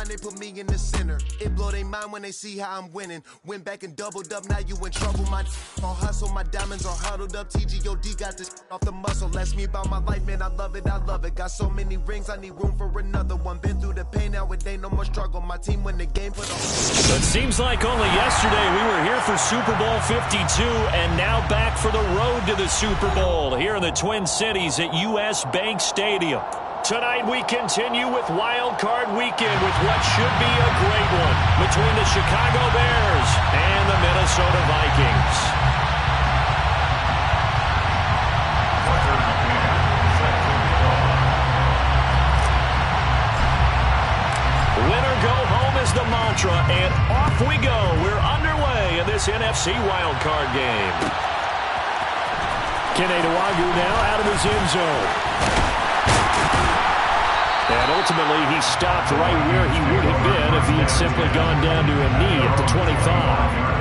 they put me in the center. It blow their mind when they see how I'm winning. Went back and doubled up, now you in trouble. My on hustle, my diamonds are huddled up. TGOD got this off the muscle. That's me about my life, man, I love it, I love it. Got so many rings, I need room for another one. Been through the pain, now it ain't no more struggle. My team win the game for the whole. It seems like only yesterday we were here for Super Bowl 52, and now back for the road to the Super Bowl here in the Twin Cities at U.S. Bank Stadium. Tonight we continue with Wild Card Weekend with what should be a great one between the Chicago Bears and the Minnesota Vikings. Winner go home is the mantra, and off we go. We're underway in this NFC Wild Card game. Kenedawagu now out of his end zone. And ultimately, he stopped right where he would have been if he had simply gone down to a knee at the 25.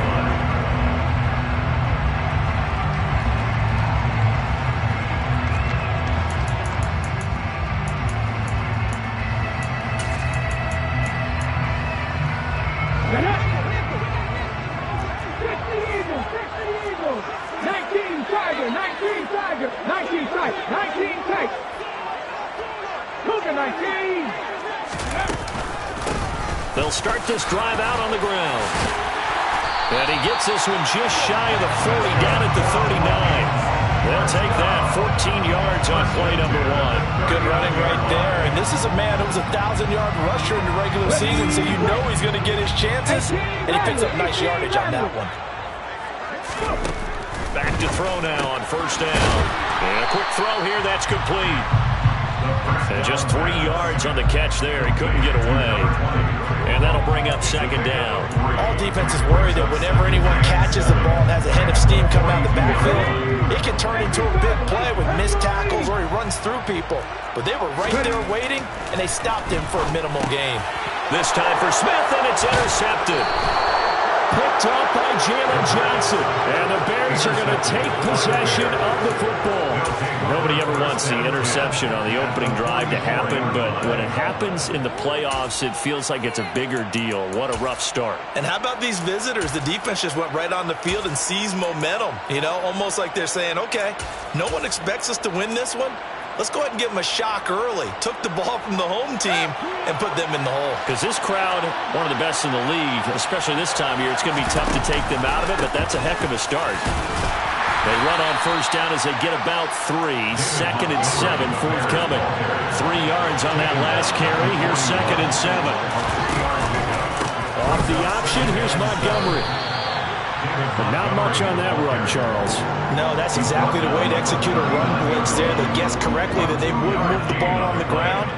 They'll start this drive out on the ground. And he gets this one just shy of the 40, down at the 39. They'll take that 14 yards on play number 1. Good running right there. And this is a man who's a 1,000-yard rusher in the regular season, so you know he's going to get his chances. And he picks up nice yardage on that one. Back to throw now on first down. And a quick throw here, that's complete. And just 3 yards on the catch there. He couldn't get away. And that'll bring up second down. All defenses worry that whenever anyone catches the ball and has a head of steam coming out of the backfield, it can turn into a big play with missed tackles or he runs through people. But they were right there waiting, and they stopped him for a minimal gain. This time for Smith, and it's intercepted. Picked up by Jalen Johnson. And the Bears are going to take possession of the football. Nobody ever wants the interception on the opening drive to happen, but when it happens in the playoffs, it feels like it's a bigger deal. What a rough start. And how about these visitors? The defense just went right on the field and seized momentum. You know, almost like they're saying, okay, no one expects us to win this one. Let's go ahead and give them a shock early. Took the ball from the home team and put them in the hole. Because this crowd, one of the best in the league, especially this time of year, it's going to be tough to take them out of it, but that's a heck of a start. They run on first down as they get about 3. 2nd and 7 forthcoming. 3 yards on that last carry. Here's 2nd and 7. Off the option, here's Montgomery. But not much on that run, Charles. No, that's exactly the way to execute a run blitz there. They guessed correctly that they would move the ball on the ground,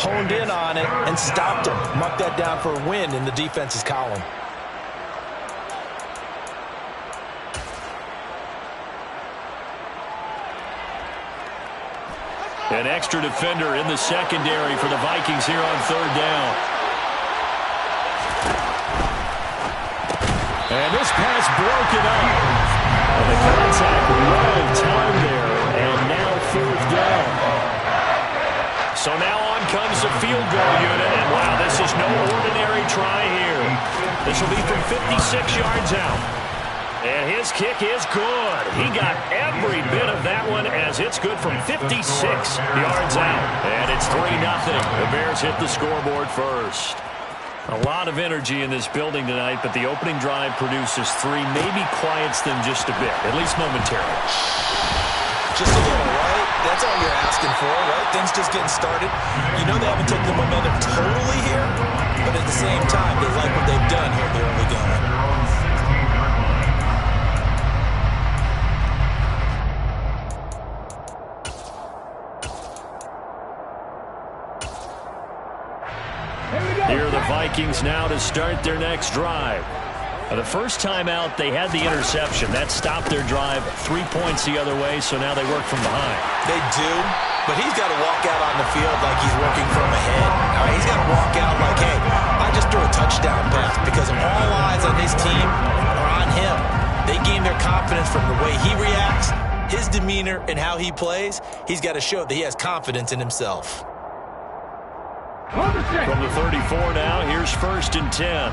honed in on it, and stopped them. Marked that down for a win in the defense's column. An extra defender in the secondary for the Vikings here on third down. And this pass broken up. And the contact right of time there. And now fourth down. So now on comes the field goal unit. And wow, this is no ordinary try here. This will be from 56 yards out. And his kick is good. He got every bit of that one as it's good from 56 yards out. And it's 3-0. The Bears hit the scoreboard first. A lot of energy in this building tonight, but the opening drive produces 3, maybe quiets them just a bit, at least momentarily. Just a little, right? That's all you're asking for, right? Things just getting started. You know they haven't taken the momentum totally here, but at the same time, they like what they've done here in the early going. Here are the Vikings now to start their next drive. The first time out, they had the interception. That stopped their drive 3 points the other way, so now they work from behind. They do, but he's got to walk out on the field like he's working from ahead. All right, he's got to walk out like, hey, I just threw a touchdown pass because all eyes on his team are on him. They gain their confidence from the way he reacts, his demeanor, and how he plays. He's got to show that he has confidence in himself. On the From the 34 now, here's 1st and 10.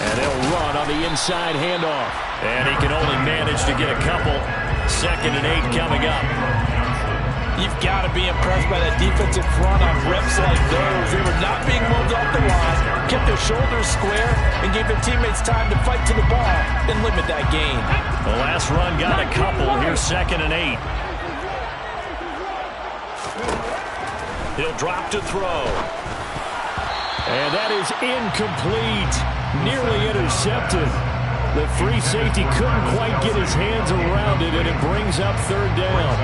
And they'll run on the inside handoff. And he can only manage to get a couple. 2nd and 8 coming up. You've got to be impressed by that defensive front on reps like those. They were not being moved off the line, kept their shoulders square, and gave their teammates time to fight to the ball and limit that gain. The last run got a couple. Here's 2nd and 8. He'll drop to throw. And that is incomplete. Nearly intercepted. The free safety couldn't quite get his hands around it, and it brings up 3rd down.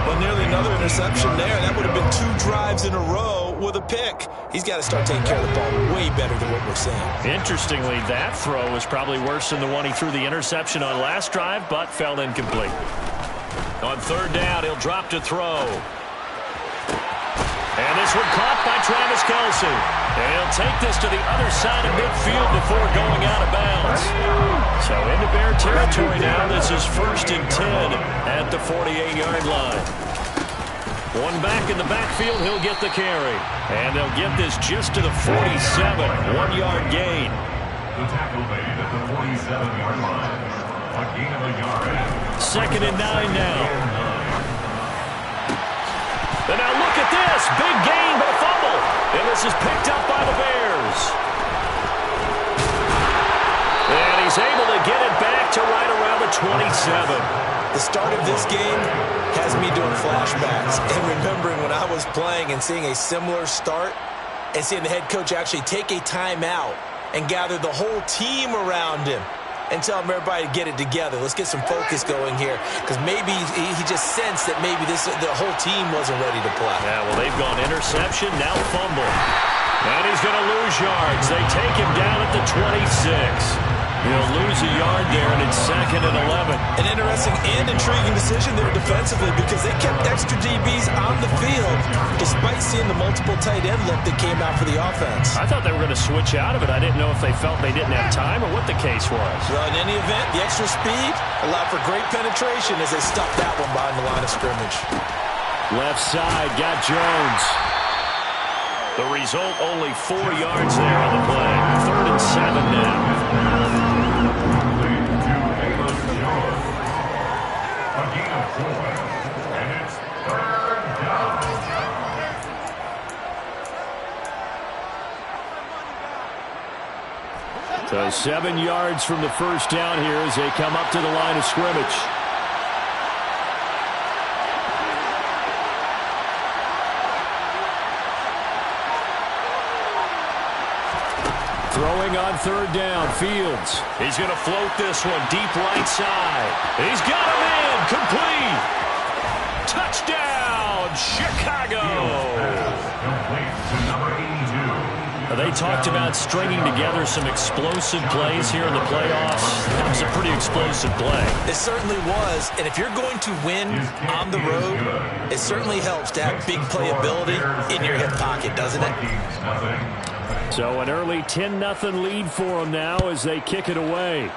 Well, nearly another interception there. That would have been 2 drives in a row with a pick. He's got to start taking care of the ball way better than what we're seeing. Interestingly, that throw was probably worse than the one he threw the interception on last drive, but fell incomplete. On 3rd down, he'll drop to throw. And this one caught by Travis Kelce. And he'll take this to the other side of midfield before going out of bounds. So into Bear territory now. This is 1st and 10 at the 48-yard line. One back in the backfield. He'll get the carry. And they'll get this just to the 47. 1-yard gain. The tackle made at the 47-yard line. A gain of a yard. 2nd and 9 now. And now look at this. Big gain, but a fumble. And this is picked up by the Bears. And he's able to get it back to right around the 27. The start of this game has me doing flashbacks and remembering when I was playing and seeing a similar start and seeing the head coach actually take a timeout and gather the whole team around him and tell everybody to get it together. Let's get some focus going here, because maybe he just sensed that maybe the whole team wasn't ready to play. Yeah, well, they've gone interception, now fumble. And he's going to lose yards. They take him down at the 26. He'll lose a yard there, and it's 2nd and 11. An interesting and intriguing decision there defensively, because they kept extra DBs on the field despite seeing the multiple tight end look that came out for the offense. I thought they were going to switch out of it. I didn't know if they felt they didn't have time or what the case was. Well, in any event, the extra speed allowed for great penetration as they stuffed that one behind the line of scrimmage. Left side, got Jones. The result, only 4 yards there on the play. 3rd and 7 now. So 7 yards from the first down here as they come up to the line of scrimmage. Throwing on 3rd down, Fields. He's going to float this one deep right side. He's got him in, complete. Touchdown, Chicago. They talked about stringing together some explosive plays here in the playoffs. That was a pretty explosive play. It certainly was, and if you're going to win on the road, it certainly helps to have big playability in your hip pocket, doesn't it? So an early 10-0 lead for them now as they kick it away.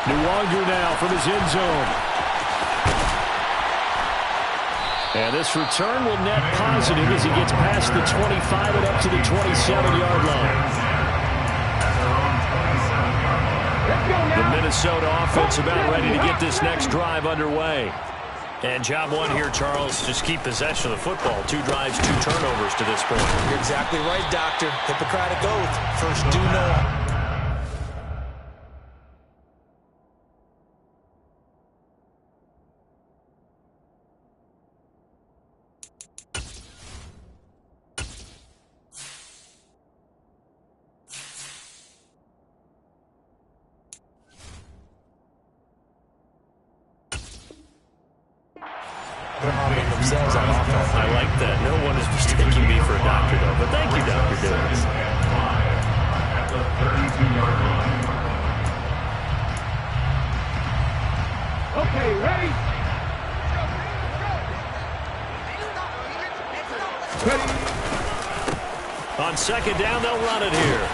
Nwangu now from his end zone. And this return will net positive as he gets past the 25 and up to the 27-yard line. The Minnesota offense about ready to get this next drive underway. And job one here, Charles, just keep possession of the football. 2 drives, 2 turnovers to this point. You're exactly right, Doctor. Hippocratic oath. First, do no. Themselves on offense. I like that. No one is mistaking me for a doctor, though. But thank you, Dr. Davis. At the 32-yard line. Okay, ready? On 2nd down, they'll run it here.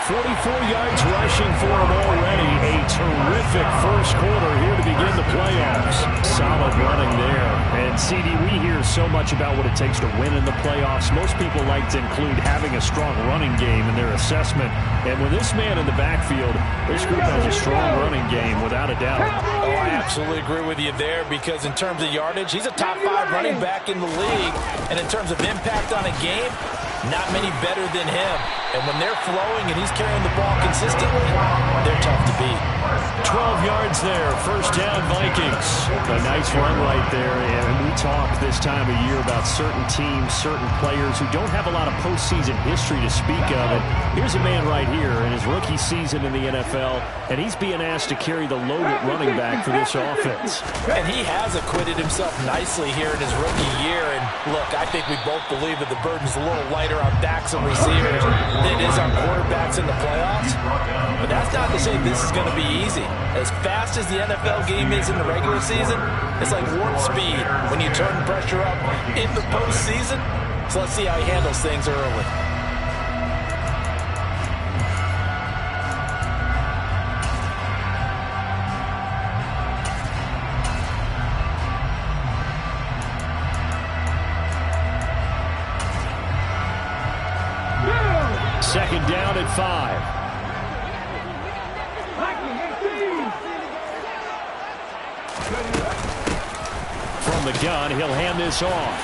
44 yards rushing for him already. A terrific first quarter here to begin the playoffs. Solid running there. And, CD, we hear so much about what it takes to win in the playoffs. Most people like to include having a strong running game in their assessment. And with this man in the backfield, this group has a strong running game, without a doubt. Oh, I absolutely agree with you there, because in terms of yardage, he's a top 5 running back in the league. And in terms of impact on a game, not many better than him. And when they're flowing and he's carrying the ball consistently, they're tough to beat. 12 yards there, first down Vikings. A nice run right there, and we talk this time of year about certain teams, certain players who don't have a lot of postseason history to speak of. And here's a man right here in his rookie season in the NFL, and he's being asked to carry the load at running back for this offense. And he has acquitted himself nicely here in his rookie year. And look, I think we both believe that the burden's a little lighter on backs and receivers than it is on quarterbacks in the playoffs. But that's not to say this is going to be easy. As fast as the NFL game is in the regular season, it's like warp speed when you turn pressure up in the postseason. So let's see how he handles things early. Second down at 5. From the gun, he'll hand this off.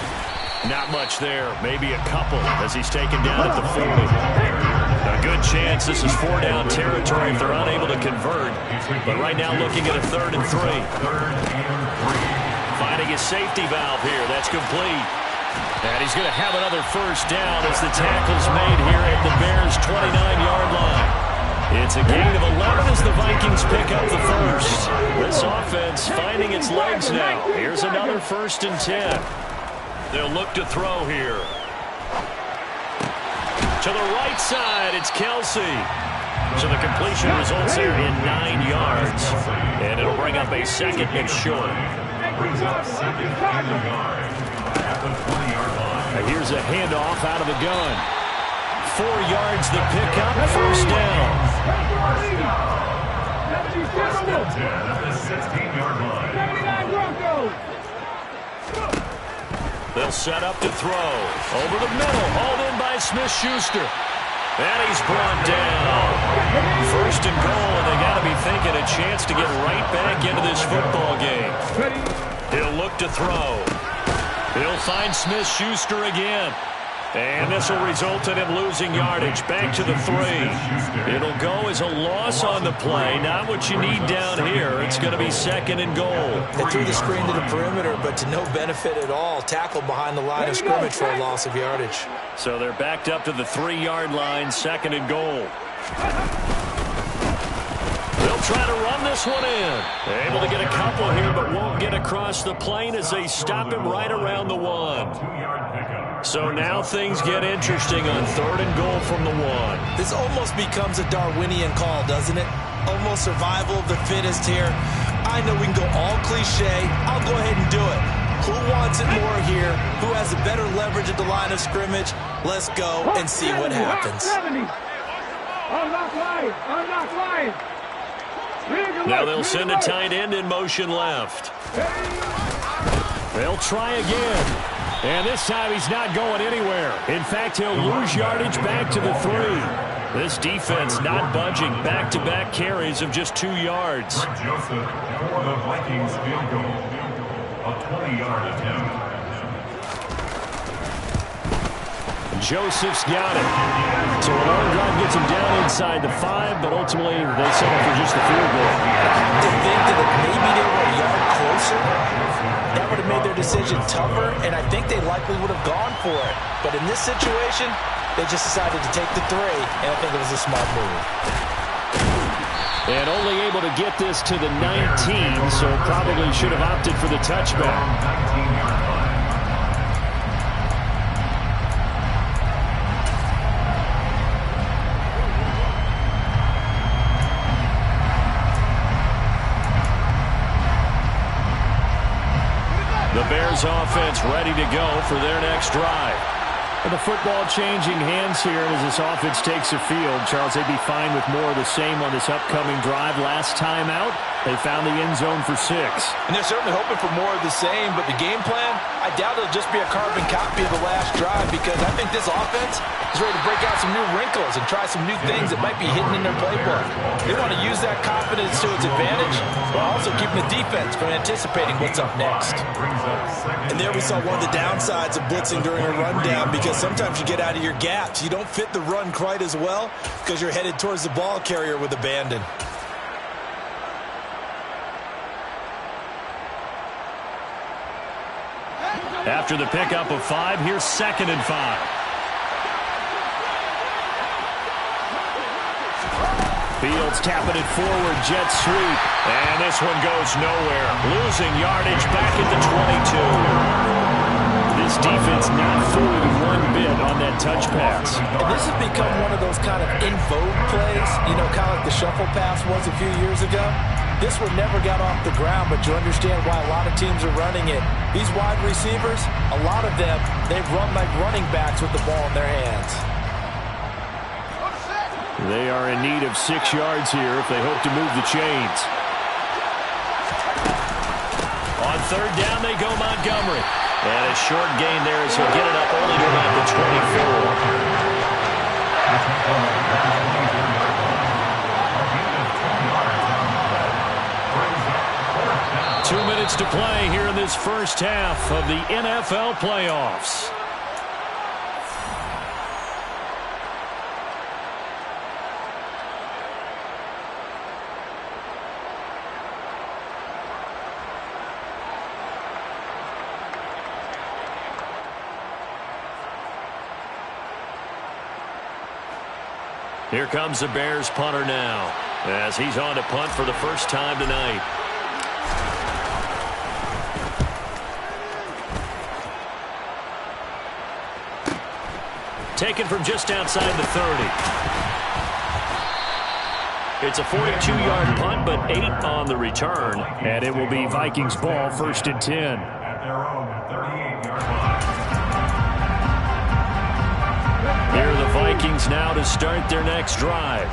Not much there, maybe a couple as he's taken down at the 40. A good chance this is 4-down territory if they're unable to convert. But right now looking at a 3rd and 3. Finding his safety valve here. That's complete. And he's going to have another first down as the tackle's made here at the Bears' 29-yard line. It's a gain of 11 as the Vikings pick up the first. This offense finding its legs now. Here's another 1st and 10. They'll look to throw here. To the right side, it's Kelsey. So the completion results here in 9 yards. And it'll bring up a 2nd and short. Brings up 2nd and yard at the 20-yard line. And here's a handoff out of the gun. 4 yards the pickup, first down. First and 10 at the 16-yard line. They'll set up to throw. Over the middle, hauled in by Smith-Schuster. And he's brought down. 1st and goal, and they got to be thinking a chance to get right back into this football game. He'll look to throw. He'll find Smith-Schuster again. And this will result in him losing yardage. Back to the 3. It'll go as a loss on the play. Not what you need down here. It's going to be 2nd and goal. They threw the screen to the perimeter, but to no benefit at all. Tackled behind the line of scrimmage for a loss of yardage. So they're backed up to the 3-yard line, 2nd and goal. They'll try to run this one in. Able to get a couple here, but won't get across the plane as they stop him right around the 1. So now things get interesting on 3rd and goal from the 1. This almost becomes a Darwinian call, doesn't it? Almost survival of the fittest here. I know we can go all cliche. I'll go ahead and do it. Who wants it more here? Who has the better leverage at the line of scrimmage? Let's go and see what happens. Now they'll send a tight end in motion left. They'll try again. And this time he's not going anywhere. In fact, he'll lose yardage back to the 3. This defense not budging. Back-to-back carries of just 2 yards. Joseph for the Vikings field goal. A 20-yard attempt. Joseph's got it. So a long drive gets him down inside the 5, but ultimately they settle for just the field goal. To think that if maybe they were a yard closer, that would have made their decision tougher, and I think they likely would have gone for it. But in this situation, they just decided to take the 3, and I think it was a smart move. And only able to get this to the 19, so probably should have opted for the touchback. 19-yard line. The Bears offense ready to go for their next drive. And the football changing hands here as this offense takes the field. Charles, they'd be fine with more of the same on this upcoming drive. Last time out, they found the end zone for 6. And they're certainly hoping for more of the same, but the game plan, I doubt it'll just be a carbon copy of the last drive, because I think this offense is ready to break out some new wrinkles and try some new things that might be hidden in their playbook. They want to use that confidence to its advantage, while also keeping the defense from anticipating what's up next. And there we saw one of the downsides of blitzing during a rundown, because sometimes you get out of your gaps. You don't fit the run quite as well because you're headed towards the ball carrier with abandon. After the pickup of 5, here's 2nd and 5. Fields tapping it forward, jet sweep. And this one goes nowhere. Losing yardage back at the 22. This defense not fooled one bit on that touch pass. And this has become one of those kind of in vogue plays, you know, kind of like the shuffle pass was a few years ago. This one never got off the ground, but you understand why a lot of teams are running it. These wide receivers, a lot of them, they've run like running backs with the ball in their hands. They are in need of 6 yards here if they hope to move the chains. On 3rd down, they go Montgomery. And a short gain there as he'll get it up only to about the 24. 2 minutes to play here in this first half of the NFL playoffs. Here comes the Bears punter now, as he's on to punt for the first time tonight. Taken from just outside the 30. It's a 42-yard punt, but 8 on the return, and it will be Vikings ball, 1st and 10. At their own 38-yard line. Here are the Vikings now to start their next drive.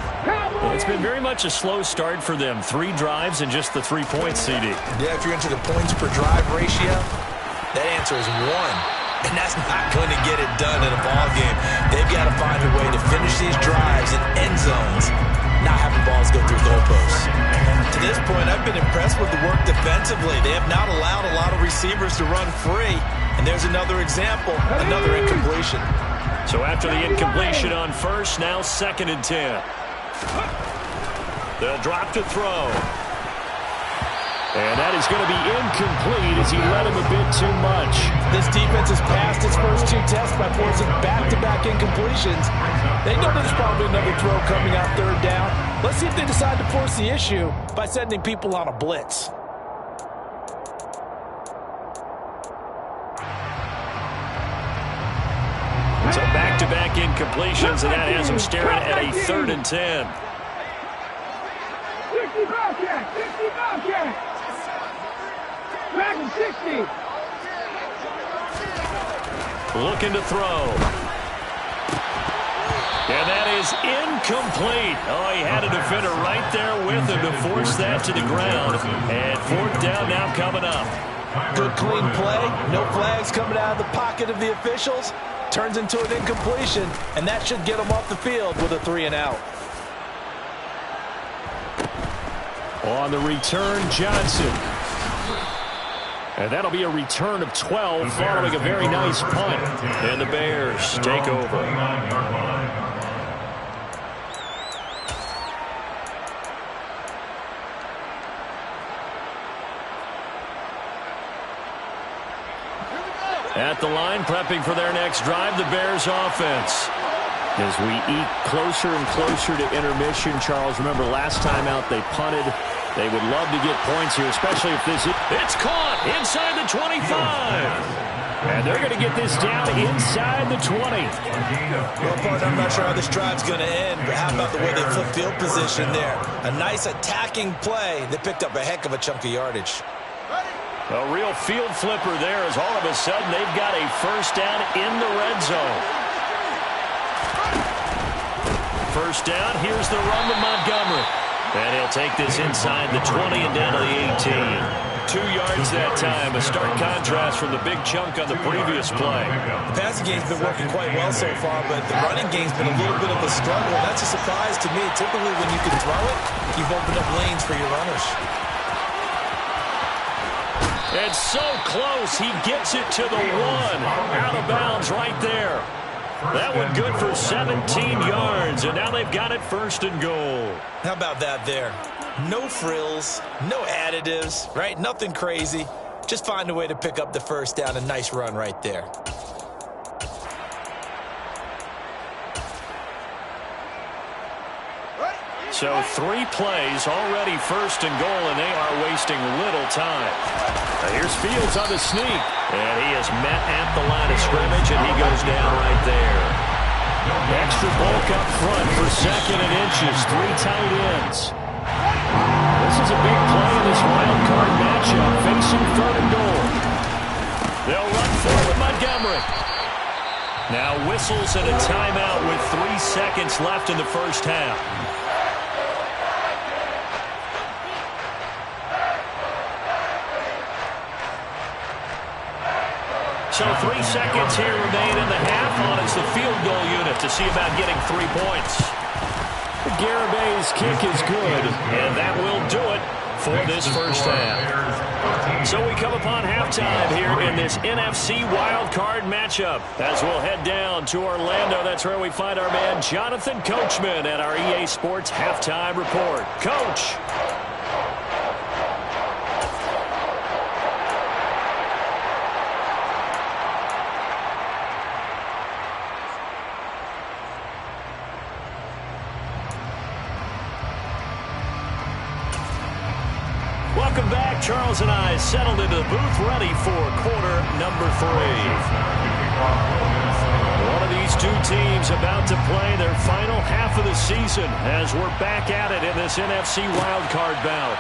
It's been very much a slow start for them. 3 drives and just the 3 points, CD. Yeah, if you're into the points per drive ratio, that answer is 1. And that's not going to get it done in a ball game. They've got to find a way to finish these drives in end zones, not having balls go through goalposts. To this point, I've been impressed with the work defensively. They have not allowed a lot of receivers to run free. And there's another example, another incompletion. So after the incompletion on 1st, now 2nd and 10. They'll drop to throw. And that is going to be incomplete as he led him a bit too much. This defense has passed its first 2 tests by forcing back-to-back incompletions. They know there's probably another throw coming out 3rd down. Let's see if they decide to force the issue by sending people on a blitz. So back-to-back incompletions, and that has him staring at a 3rd and 10. 60 Bobcat! 60 Bobcat! Back to 60! Looking to throw. And that is incomplete. Oh, he had a defender right there with him to force that to the ground. And 4th down now coming up. Good clean play. No flags coming out of the pocket of the officials. Turns into an incompletion, and that should get him off the field with a 3 and out. On the return, Johnson. And that'll be a return of 12 following a very nice punt. And the Bears take over. At the line, prepping for their next drive, the Bears offense. As we eat closer and closer to intermission, Charles, remember last time out they punted. They would love to get points here, especially if this is... It's caught inside the 25. And they're going to get this down inside the 20. Well, partner, I'm not sure how this drive's going to end, but how about the way they flip field position there? A nice attacking play that picked up a heck of a chunk of yardage. A real field flipper there as all of a sudden they've got a first down in the red zone. First down, here's the run to Montgomery. And he'll take this inside the 20 and down to the 18. 2 yards that time, a stark contrast from the big chunk on the previous play. The passing game's been working quite well so far, but the running game's been a little bit of a struggle. That's a surprise to me. Typically, when you can throw it, you've opened up lanes for your runners. It's so close. He gets it to the 1. Out of bounds right there. That one good for 17 yards, and now they've got it first and goal. How about that there? No frills, no additives, right? Nothing crazy. Just find a way to pick up the first down. A nice run right there. So 3 plays, already first and goal, and they are wasting little time. Now here's Fields on the sneak, and he is met at the line of scrimmage, and he goes down right there. Extra bulk up front for 2nd and inches, 3 tight ends. This is a big play in this wild card matchup, facing 3rd and goal. They'll run forward Montgomery. Now whistles and a timeout with 3 seconds left in the first half. So 3 seconds here remain in the half on as the field goal unit to see about getting 3 points. Garabay's kick is good, and that will do it for this first half. So we come upon halftime here in this NFC wildcard matchup as we'll head down to Orlando. That's where we find our man Jonathan Coachman at our EA Sports Halftime Report. Coach. Welcome back. Charles and I settled into the booth ready for quarter number 3. One of these 2 teams about to play their final half of the season as we're back at it in this NFC wildcard bout.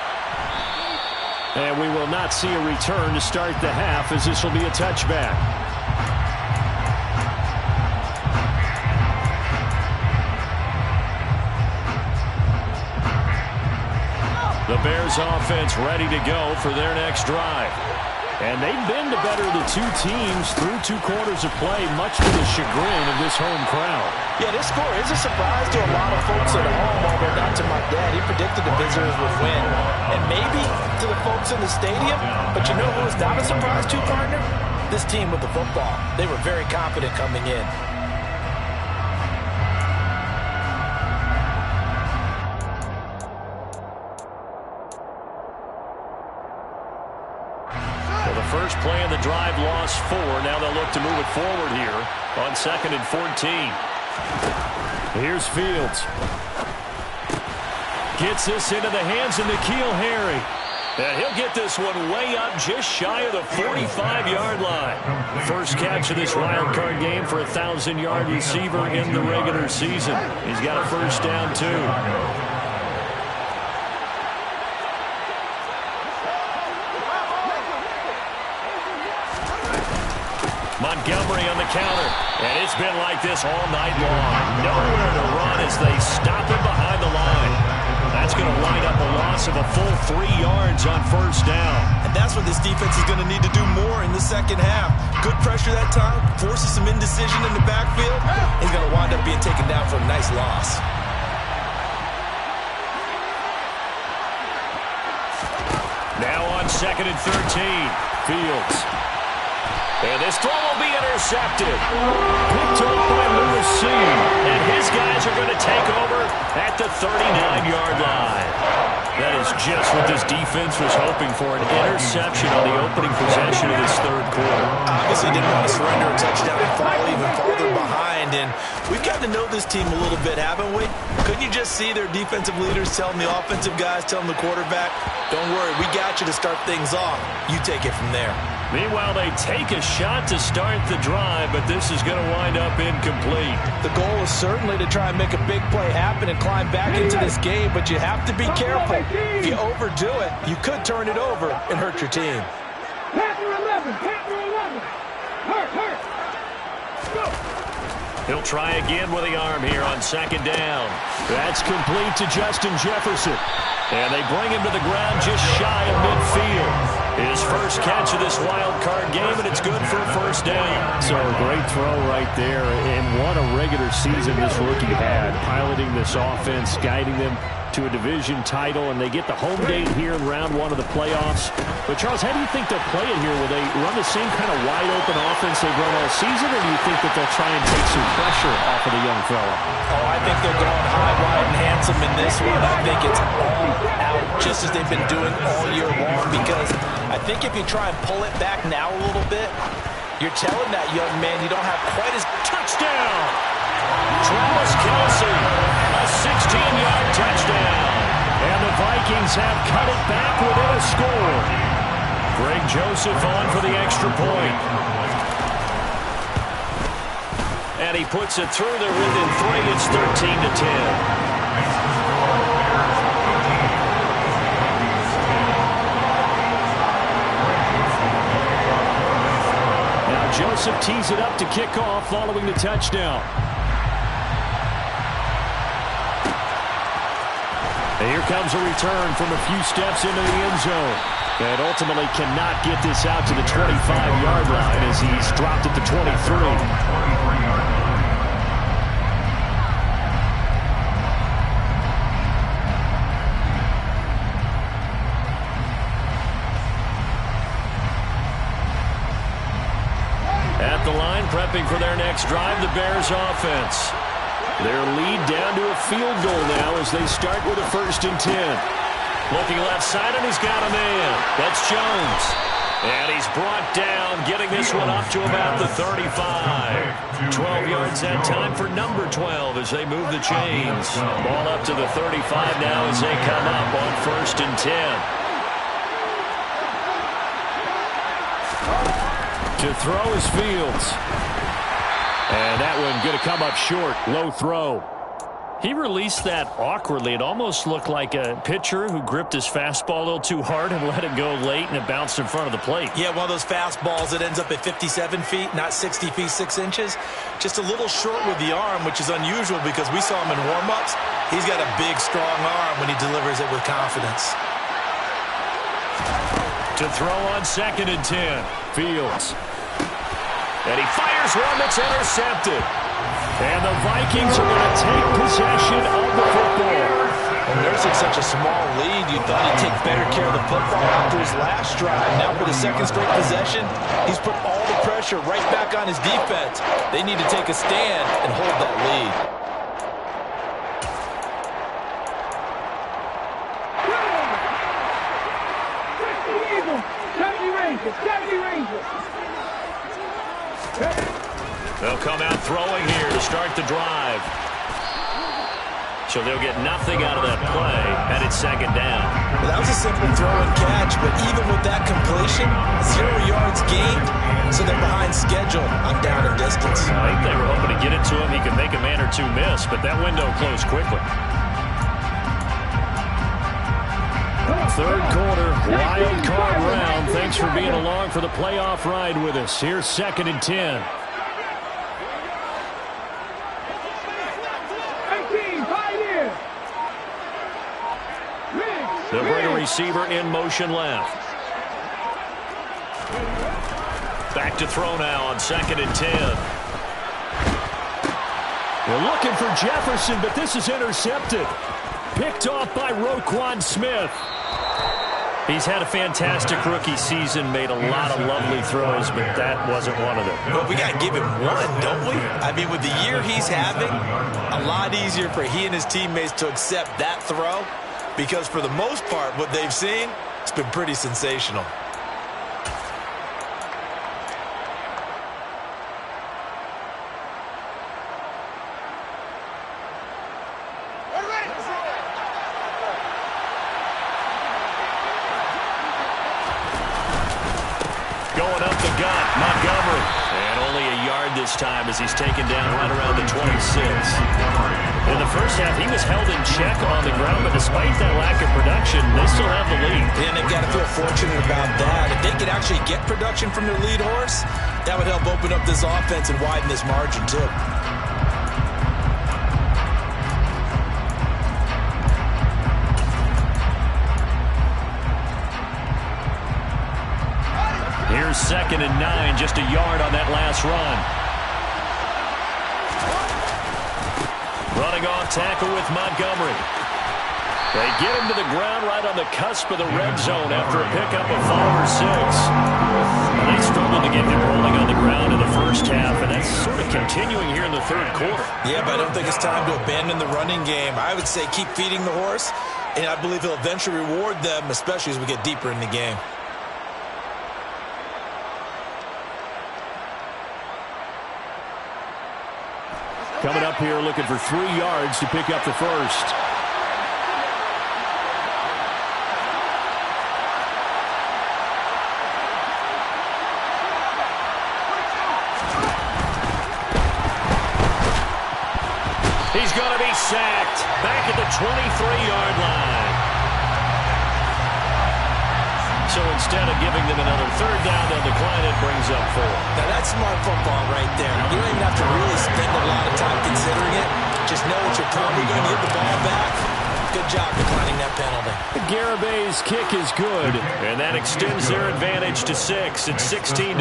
And we will not see a return to start the half as this will be a touchback. The Bears offense ready to go for their next drive. And they've been the better of the 2 teams through 2 quarters of play, much to the chagrin of this home crowd. Yeah, this score is a surprise to a lot of folks at home, although not to my dad. He predicted the visitors would win. And maybe to the folks in the stadium, but you know who was not a surprise to, partner? This team with the football. They were very confident coming in. First play of the drive, lost 4. Now they'll look to move it forward here on 2nd and 14. Here's Fields. Gets this into the hands of N'Keal Harry. And he'll get this one way up just shy of the 45-yard line. First catch of this wild card game for a 1,000-yard receiver in the regular season. He's got a first down, too. Montgomery on the counter, and it's been like this all night long. Nowhere to run as they stop him behind the line. That's going to wind up a loss of a full 3 yards on first down. And that's what this defense is going to need to do more in the second half. Good pressure that time, forces some indecision in the backfield. He's going to wind up being taken down for a nice loss. Now on 2nd and 13, Fields. And this throw will be intercepted. Picked off by Lewis C. And his guys are going to take over at the 39-yard line. That is just what this defense was hoping for, an interception on the opening possession of this 3rd quarter. Obviously didn't want to surrender a touchdown and fall even farther behind. And we've got to know this team a little bit, haven't we? Couldn't you just see their defensive leaders telling the offensive guys, telling the quarterback, don't worry, we got you to start things off. You take it from there. Meanwhile, they take a shot to start the drive, but this is going to wind up incomplete. The goal is certainly to try and make a big play happen and climb back into this game, but you have to be careful. If you overdo it, you could turn it over and hurt your team. Panther 11. Panther 11. Hurt. Go. He'll try again with the arm here on second down. That's complete to Justin Jefferson. And they bring him to the ground just shy of midfield. His first catch of this wild card game, and it's good for a first down. So a great throw right there. And what a regular season this rookie had, piloting this offense, guiding them to a division title, and they get the home date here in round one of the playoffs. But, Charles, how do you think they'll play it here? Will they run the same kind of wide-open offense they've run all season, or do you think that they'll try and take some pressure off of the young fella? Oh, I think they're going high, wide, and handsome in this one. I think it's all out, just as they've been doing all year long, because I think if you try and pull it back now a little bit, you're telling that young man you don't have quite as... Touchdown! Travis Kelce, a 16-yard touchdown. And the Vikings have cut it back within a score. Greg Joseph on for the extra point. And he puts it through there within 3. It's 13-10. Joseph tees it up to kick off following the touchdown. And here comes a return from a few steps into the end zone. And ultimately cannot get this out to the 25-yard line as he's dropped at the 23. Prepping for their next drive, the Bears offense. Their lead down to a field goal now as they start with a 1st and 10. Looking left side, and he's got a man. That's Jones. And he's brought down, getting this one up to about the 35. 12 yards that time for number 12 as they move the chains. Ball up to the 35 now as they come up on 1st and 10. To throw is Fields. And that one going to come up short. Low throw. He released that awkwardly. It almost looked like a pitcher who gripped his fastball a little too hard and let it go late, and it bounced in front of the plate. Yeah, one of those fastballs that ends up at 57 feet, not 60 feet, 6 inches. Just a little short with the arm, which is unusual because we saw him in warm-ups. He's got a big, strong arm when he delivers it with confidence. To throw on 2nd and 10. Fields. And he fires one that's intercepted. And the Vikings are going to take possession of the football. Well, nursing such a small lead, you thought he'd take better care of the football after his last drive. Now for the 2nd straight possession, he's put all the pressure right back on his defense. They need to take a stand and hold that lead. They'll come out throwing here to start the drive. So they'll get nothing out of that play, and it's 2nd down. Well, that was a simple throw and catch, but even with that completion, 0 yards gained, so they're behind schedule on down and distance. I think they were hoping to get it to him. He could make a man or two miss, but that window closed quickly. 3rd quarter, wild card round. Thanks for being along for the playoff ride with us. Here's 2nd and 10. 18, 5 years. They'll bring a receiver in motion left. Back to throw now on 2nd and 10. We're looking for Jefferson, but this is intercepted. Picked off by Roquan Smith. He's had a fantastic rookie season, made a lot of lovely throws, but that wasn't one of them. Well, we got to give him one, don't we? I mean, with the year he's having, a lot easier for he and his teammates to accept that throw because for the most part, what they've seen, it's been pretty sensational. And only a yard this time as he's taken down right around the 26. In the first half, he was held in check on the ground, but despite that lack of production, they still have the lead. And they've got to feel fortunate about that. If they could actually get production from their lead horse, that would help open up this offense and widen this margin, too. Here's 2nd and 9, just a yard on that last run. Running off tackle with Montgomery. They get him to the ground right on the cusp of the red zone after a pickup of 5 or 6. And they struggled to get him rolling on the ground in the first half, and that's sort of continuing here in the third quarter. Yeah, but I don't think it's time to abandon the running game. I would say keep feeding the horse, and I believe he'll eventually reward them, especially as we get deeper in the game. Coming up here looking for 3 yards to pick up the first. He's going to be sacked back at the 23-yard line. So instead of giving them another 3rd down, they'll decline it, brings up 4. Now, that's smart football right there. You don't even have to really spend a lot of time considering it. Just know that you're probably going to get the ball back. Good job declining that penalty. Garabay's kick is good. And that extends their advantage to 6. It's 16-10.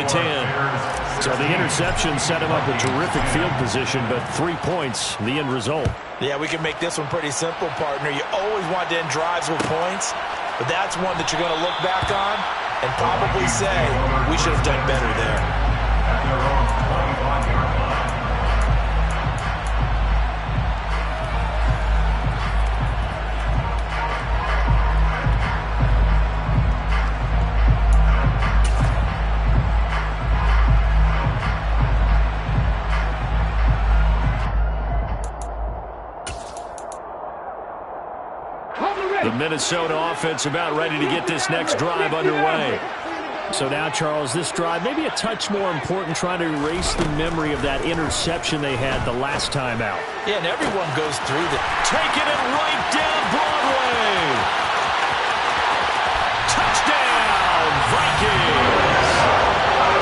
So the interception set him up a terrific field position, but 3 points, the end result. Yeah, we can make this one pretty simple, partner. You always want to end drives with points. But that's one that you're going to look back on and probably say, we should have done better there. At their own 25-yard line. The Minnesota offense about ready to get this next drive underway. So now, Charles, this drive maybe a touch more important, trying to erase the memory of that interception they had the last time out. Yeah, and everyone goes through that. Taking it right down Broadway. Touchdown, Vikings.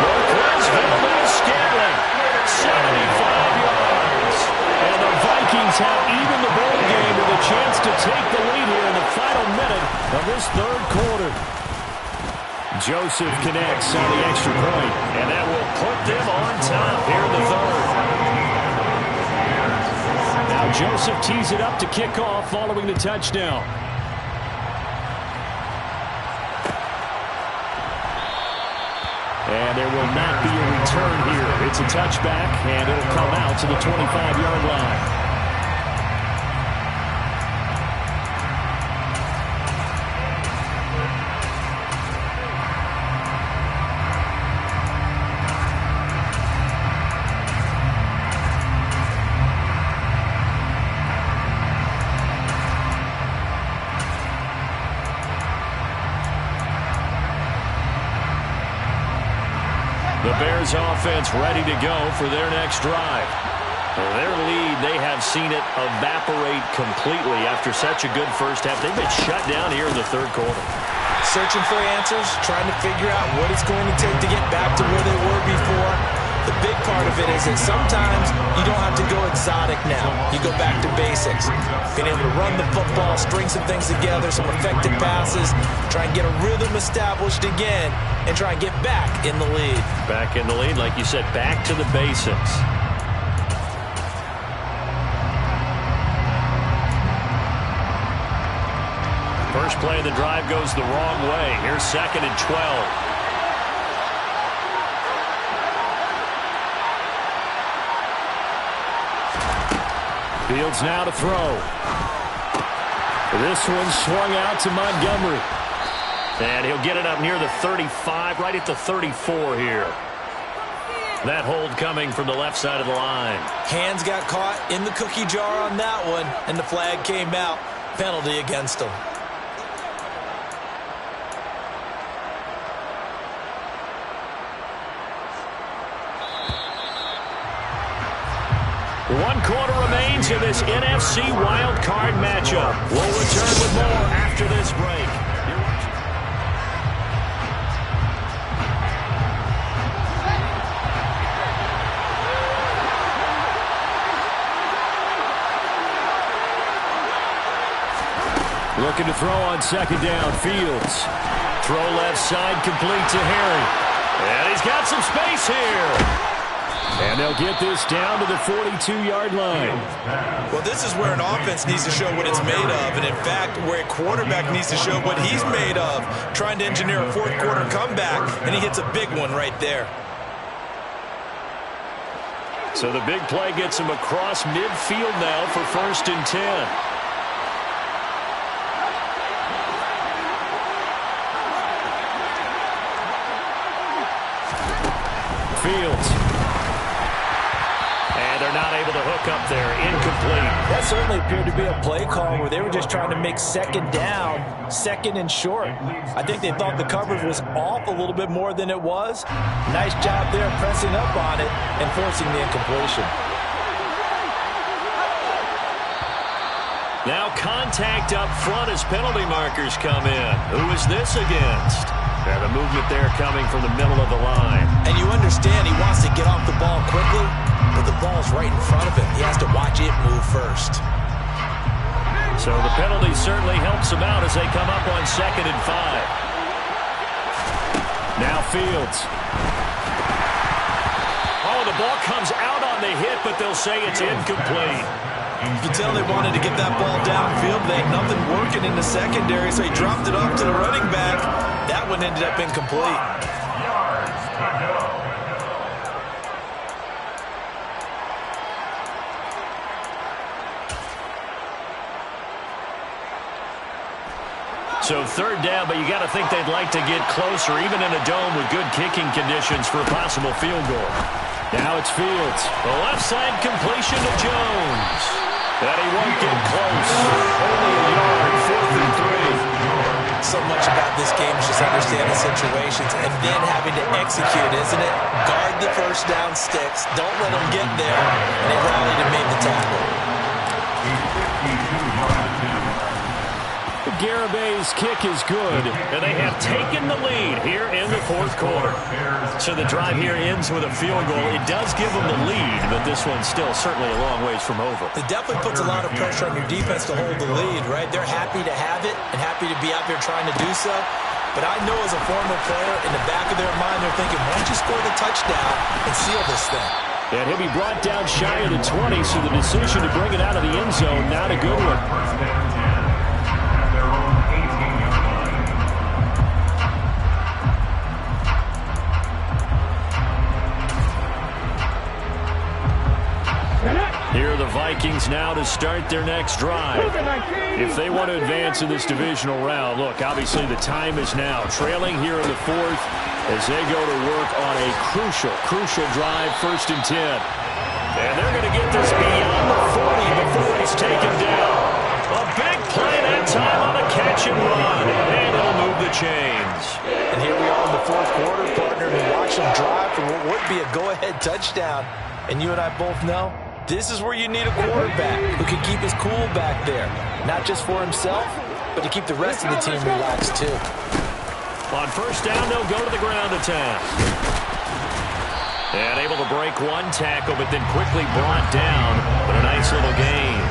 Marquez Valdez-Scantling, 75 yards. And the Vikings have even the ball game with a chance to take the lead here in the final minute of this third quarter. Joseph connects on the extra point, and that will put them on top here in the third. Now Joseph tees it up to kick off following the touchdown. And there will not be a return here. It's a touchback, and it'll come out to the 25-yard line. The Bears offense ready to go for their next drive. Their lead, they have seen it evaporate completely after such a good first half. They've been shut down here in the third quarter. Searching for answers, trying to figure out what it's going to take to get back to where they were before. The big part of it is that sometimes you don't have to go exotic now. You go back to basics. Being able to run the football, string some things together, some effective passes, try and get a rhythm established again, and try and get back in the lead. Back in the lead, like you said, back to the basics. First play of the drive goes the wrong way. Here's 2nd and 12. Fields now to throw. This one swung out to Montgomery. And he'll get it up near the 35, right at the 34 here. That hold coming from the left side of the line. Hands got caught in the cookie jar on that one, and the flag came out. Penalty against him. One quarter remains in this NFC Wild Card matchup. We'll return with more after this break. Looking to throw on second down. Fields. Throw left side, complete to Harry. And he's got some space here. And they'll get this down to the 42-yard line. Well, this is where an offense needs to show what it's made of. And, in fact, where a quarterback needs to show what he's made of. Trying to engineer a fourth-quarter comeback, and he hits a big one right there. So the big play gets him across midfield now for 1st and 10. Fields. And they're not able to hook up there. Incomplete. That certainly appeared to be a play call where they were just trying to make second down, second and short. I think they thought the coverage was off a little bit more than it was. Nice job there pressing up on it and forcing the incompletion. Now contact up front as penalty markers come in. Who is this against? And the movement there coming from the middle of the line. And you understand he wants to get off the ball quickly, but the ball's right in front of him. He has to watch it move first. So the penalty certainly helps him out as they come up on 2nd and 5. Now Fields. Oh, the ball comes out on the hit, but they'll say it's incomplete. You can tell they wanted to get that ball downfield. They had nothing working in the secondary, so he dropped it off to the running back. That one ended up incomplete. So 3rd down, but you got to think they'd like to get closer, even in a dome with good kicking conditions for a possible field goal. Now it's Fields. The left side completion to Jones. That he won't get close. Only a yard, 4th and 3. So much about this game is just understanding situations and then having to execute, isn't it? Guard the first down sticks. Don't let them get there. And they rallied and made the tackle. Garabay's kick is good, and they have taken the lead here in the 4th quarter. So the drive here ends with a field goal. It does give them the lead, but this one's still certainly a long ways from over. It definitely puts a lot of pressure on your defense to hold the lead, right? They're happy to have it and happy to be out there trying to do so. But I know as a former player, in the back of their mind, they're thinking, why don't you score the touchdown and seal this thing? And he'll be brought down shy of the 20, so the decision to bring it out of the end zone, not a good one. Here are the Vikings now to start their next drive. If they want to advance in this divisional round, look, obviously the time is now. Trailing here in the 4th as they go to work on a crucial drive, 1st and 10. And they're going to get this beyond the 40 before he's taken down. A big play that time on a catch and run. And it'll move the chains. And here we are in the 4th quarter, partner, and watch them drive for what would be a go-ahead touchdown. And you and I both know, this is where you need a quarterback who can keep his cool back there. Not just for himself, but to keep the rest of the team relaxed too. On 1st down, they'll go to the ground attack. And able to break one tackle, but then quickly brought down. But a nice little gain.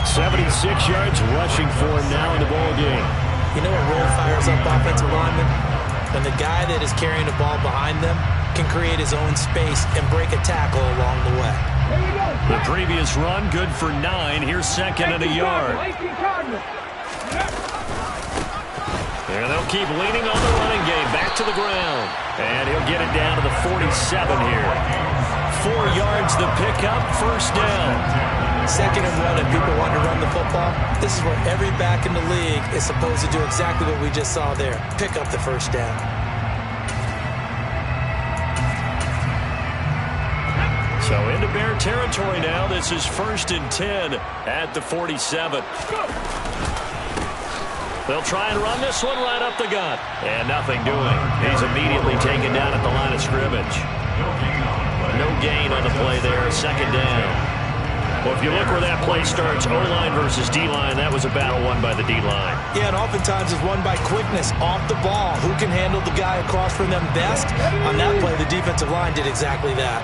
76 yards rushing for him now in the ball game. You know what role fires up offensive linemen? When the guy that is carrying the ball behind them can create his own space and break a tackle along the way. The previous run, good for 9. Here's 2nd and a yard. And they'll keep leaning on the running game. Back to the ground. And he'll get it down to the 47 here. 4 yards the pickup, 1st down. 2nd and 1 and people want to run the football. This is where every back in the league is supposed to do exactly what we just saw there. Pick up the 1st down. So into Bear territory now. This is 1st and 10 at the 47. They'll try and run this one right up the gut. And nothing doing. He's immediately taken down at the line of scrimmage. No gain on the play there. 2nd down. Well, if you look where that play starts, O-line versus D-line, that was a battle won by the D-line. Yeah, and oftentimes it's won by quickness off the ball. Who can handle the guy across from them best? On that play, the defensive line did exactly that.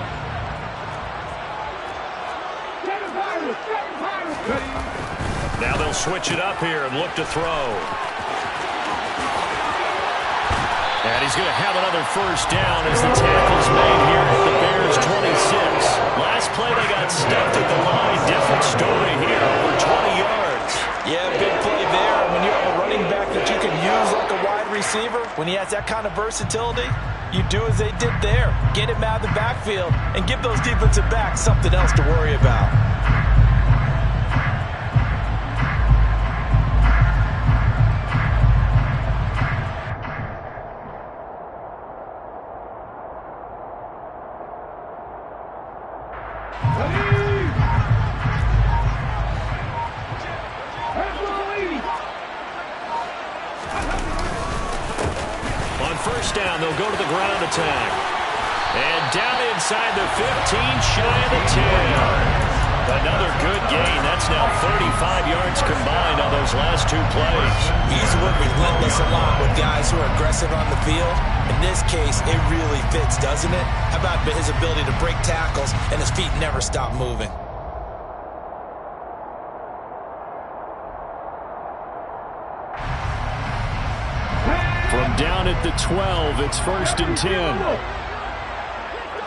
Now they'll switch it up here and look to throw. And he's going to have another first down as the tackle's made here at the Bears 26. Last play they got stuffed at the line. Different story here, over 20 yards. Yeah, big play there. When you have a running back that you can use like a wide receiver, when he has that kind of versatility, you do as they did there. Get him out of the backfield and give those defensive backs something else to worry about. First down, they'll go to the ground attack. And down inside the 15, shy of the 10. Another good gain. That's now 35 yards combined on those last two plays. He's worked relentless a lot with guys who are aggressive on the field. In this case, it really fits, doesn't it? How about his ability to break tackles and his feet never stop moving? From down at the 12, it's 1st and 10.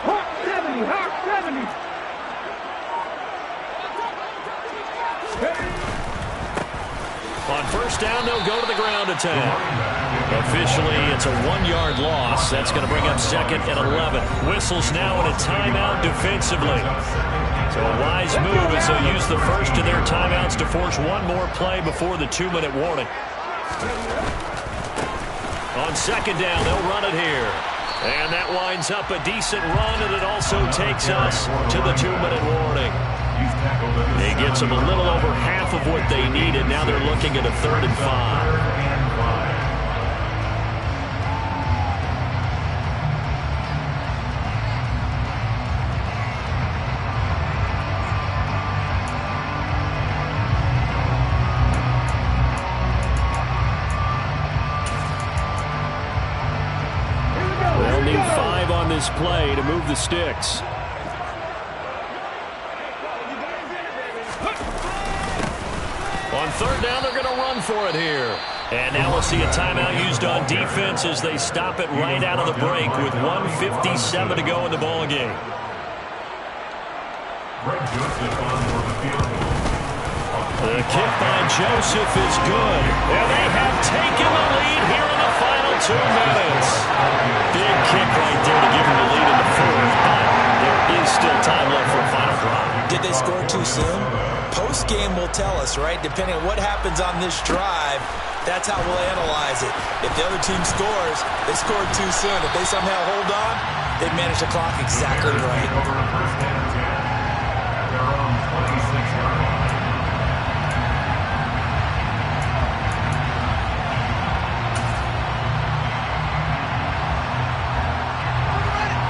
Hawk 70, Hawk 70. On first down, they'll go to the ground attack. Officially, it's a 1-yard loss. That's going to bring up 2nd and 11. Whistles now in a timeout defensively. So a wise move as they'll use the first of their timeouts to force one more play before the 2-minute warning. On second down, they'll run it here. And that winds up a decent run, and it also takes us to the 2-minute warning. It gets them a little over half of what they needed. Now they're looking at a 3rd and 5. This play to move the sticks. On 3rd down, they're going to run for it here. And now we'll see a timeout used on defense as they stop it right out of the break with 1:57 to go in the ball game. The kick by Joseph is good. And they have taken the lead here in the final 2 minutes. Big kick right there to give them the lead in the 4th, but there is still time left for a final drive. Did they score too soon? Post-game will tell us, right? Depending on what happens on this drive, that's how we'll analyze it. If the other team scores, they scored too soon. If they somehow hold on, they manage the clock exactly right.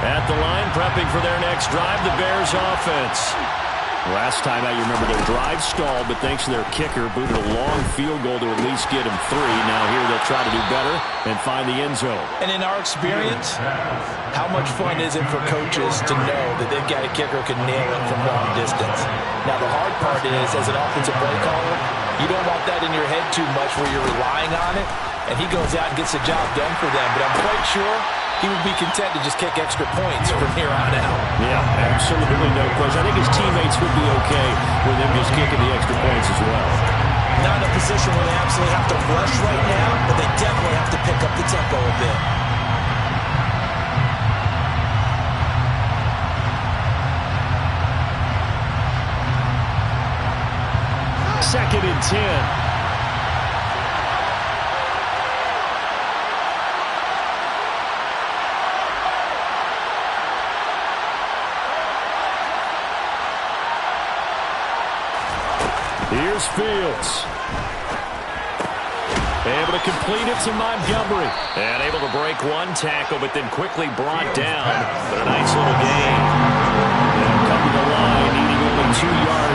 At the line, prepping for their next drive, the Bears offense. Last time out, you remember their drive stalled, but thanks to their kicker, booted a long field goal to at least get him 3. Now here they'll try to do better and find the end zone. And in our experience, how much fun is it for coaches to know that they've got a kicker who can nail it from long distance? Now the hard part is, as an offensive play caller, you don't want that in your head too much where you're relying on it, and he goes out and gets the job done for them. But I'm quite sure he would be content to just kick extra points from here on out. Yeah, absolutely no question. I think his teammates would be okay with him just kicking the extra points as well. Not in a position where they absolutely have to rush right now, but they definitely have to pick up the tempo a bit. Second and 10. Here's Fields. Able to complete it to Montgomery. And able to break one tackle, but then quickly brought down. But a nice little gain. And come to the line, needing only 2 yards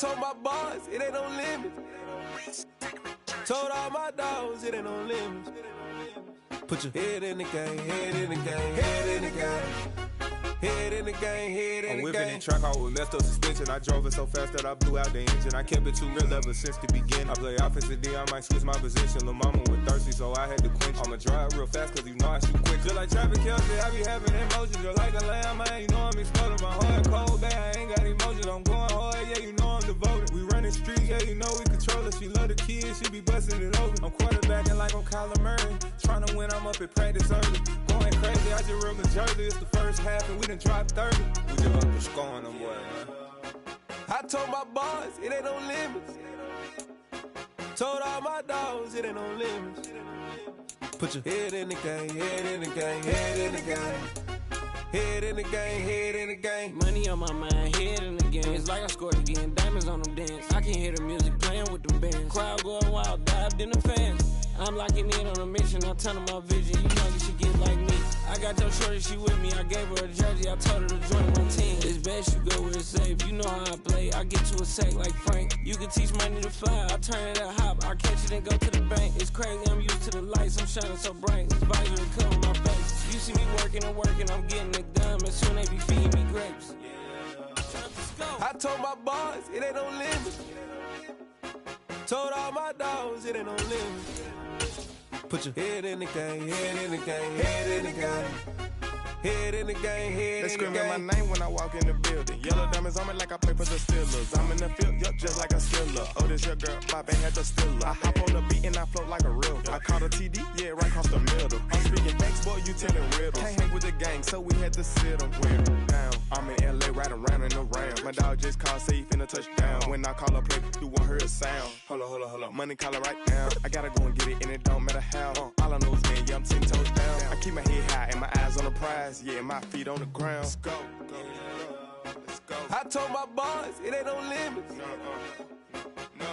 told my boys, it ain't no limits. Told all my dogs, it ain't no limits. Put your head in the game, head in the game, head in the game. Head in the game, head in the game. I'm whipping in track, I was messed up suspension. I drove it so fast that I blew out the engine. I kept it too real ever since the beginning. I play offensive D, I might switch my position. Lil' mama was thirsty, so I had to quench. I'ma drive real fast, cause you know I shoot quick. Just like Travis Kelce, I be having emotions. Just like a lamb, man, you know I'm exploding. My heart cold, bad, I ain't got emotions. I'm going hard, yeah, you know I'm devoted. We running streets, yeah, you know we control it. She love the kids, she be busting it over. I'm quarterbacking like I'm Kyler Murray. Trying to win, I'm up at practice early. Going crazy, I just real the jersey. It's the first half, and we done dropped 30. We just up to scoring them, boy, man. I told my boys, it ain't no limits. Told all my dogs, it ain't no limits. Put your head in the game, head in the game, head in the game. Head in the game, head in the game. Money on my mind, head in the game. It's like I scored again, diamonds on them dance. I can hear the music playing with them bands. Crowd going wild, dived in the fans. I'm locking in on a mission, I'm telling my vision. You know you should get like me. I got your shorty, she with me. I gave her a jersey, I told her to join my team. It's best you go where it's safe. You know how I play, I get to a sack like Frank. You can teach money to fly, I turn it a hop. I catch it and go to the bank. It's crazy, I'm used to the lights, I'm shining so bright. This visor to cover my face. You see me working and working, I'm getting it done. And soon they be feeding me grapes. I told my boys, it ain't no limits. Told all my dogs, it ain't no limits. Put your head in the game, head in the game, head in the game. Head in the game, head in the game. They screaming my name when I walk in the building. Yellow diamonds on me like I play for the Steelers. I'm in the field, yup, just like a Skiller. Oh, this your girl, my band had the Stiller. I hop on the beat and I float like a river. I caught a TD, yeah, right across the middle. I'm speaking thanks, boy, you telling riddles. Can't hang with the gang, so we had to sit them down. I'm in LA, riding around in the round. My dog just called, say he finna touchdown. When I call a play, you won't hear a sound. Hold up, money calling right now. I gotta go and get it, and it don't matter how. All I know is, man, yeah, I'm 10 toes down. I keep my head high and my eyes on the prize. Yeah, my feet on the ground. Let's go. Let's go. I told my boys, it ain't no limits.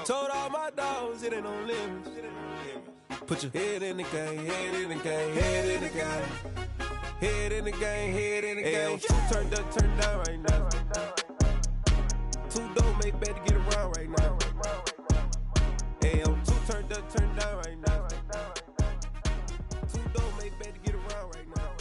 Told all my dogs, it ain't no limits. Put your head in the game, head in the game, head in the game. Head in the game, head in the game. Two turned up, turned down right now. Two don't make better get around right now. Hey, I'm two turned up, turned down right now. Two don't make better get around right now.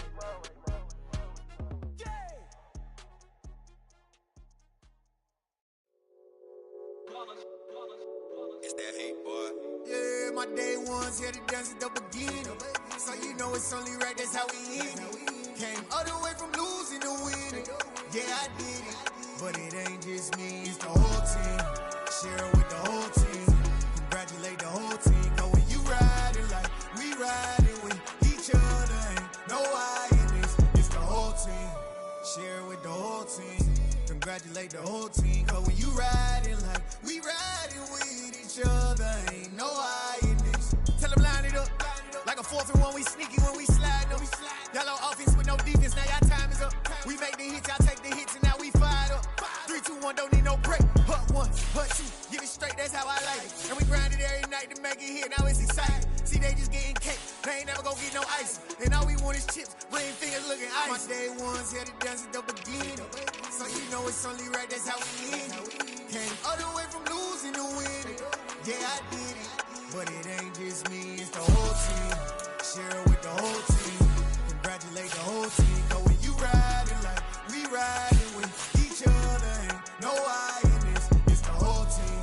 It's that hate, boy. Yeah, my day ones here to dance at the beginning. So you know it's only right, that's how we end it. Came all the way from losing to winning. Yeah, I did it. But it ain't just me, it's the whole team. Share with the whole team. Congratulate the whole team. Cause when you riding like we riding with each other, ain't no I in this. It's the whole team. Share with the whole team. Congratulate the whole team. Cause when you riding like we riding with each other, ain't no I in this. Tell them line it up. Like a 4th and 1, we sneaky when we slide up. Y'all on offense with no defense, now y'all time is up. We make the hits, y'all take the hits, and now we fired up. 3, 2, 1, don't need no break. Hut 1, hut 2, get it straight, that's how I like it. And we grind it every night to make it hit, now it's exciting. See, they just getting cake, they ain't never gonna get no ice. And all we want is chips, ring fingers looking ice. My day ones here to dance at the beginning. So you know it's only right, that's how we end it. Came all the way from losing to winning. Yeah, I did it. But it ain't just me, it's the whole team. Share with the whole team. Congratulate the whole team. Cause when you riding like we riding with each other, ain't no I in this. It's the whole team.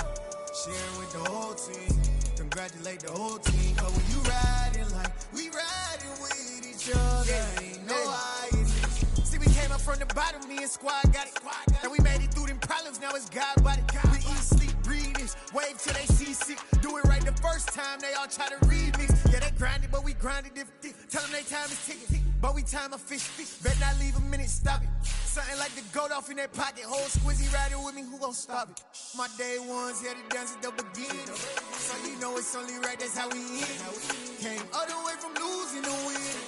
Share with the whole team. Congratulate the whole team. Cause when you riding like we riding with each other, ain't no I in this. See, we came up from the bottom, me and squad got it. And we made it through them problems, now it's God body. We eat, sleep, breathe this. Wave till they see sick. Do it right the first time, they all try to remix. Yeah, they grinded, but we grinded different. Tell them they time is ticking. But we time a fish. Bet not leave a minute, stop it. Something like the goat off in their pocket. Whole squizzy riding with me, who gon' stop it? My day ones here to dance at the beginning. So you know it's only right, that's how we end it. Came all the way from losing to winning.